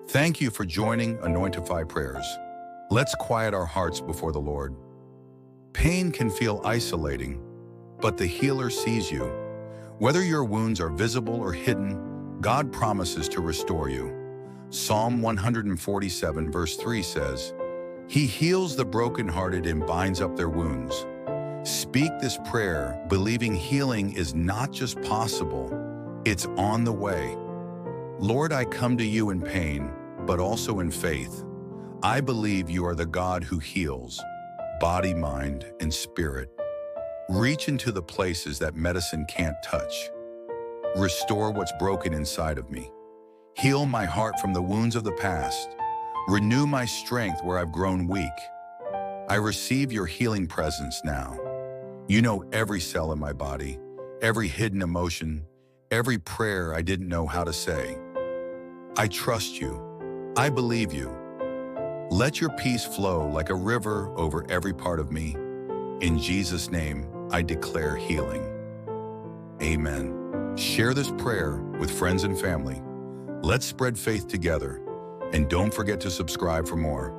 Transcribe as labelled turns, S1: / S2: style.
S1: Thank you for joining Anointify prayers. Let's quiet our hearts before the Lord. Pain can feel isolating, but the healer sees you. Whether your wounds are visible or hidden, God promises to restore you. Psalm 147 verse 3 says, "He heals the brokenhearted and binds up their wounds." Speak this prayer, believing healing is not just possible, it's on the way. Lord, I come to you in pain, but also in faith. I believe you are the God who heals, body, mind, and spirit. Reach into the places that medicine can't touch. Restore what's broken inside of me. Heal my heart from the wounds of the past. Renew my strength where I've grown weak. I receive your healing presence now. You know every cell in my body, every hidden emotion, every prayer I didn't know how to say. I trust you. I believe you. Let your peace flow like a river over every part of me. In Jesus' name, I declare healing. Amen. Share this prayer with friends and family. Let's spread faith together. And don't forget to subscribe for more.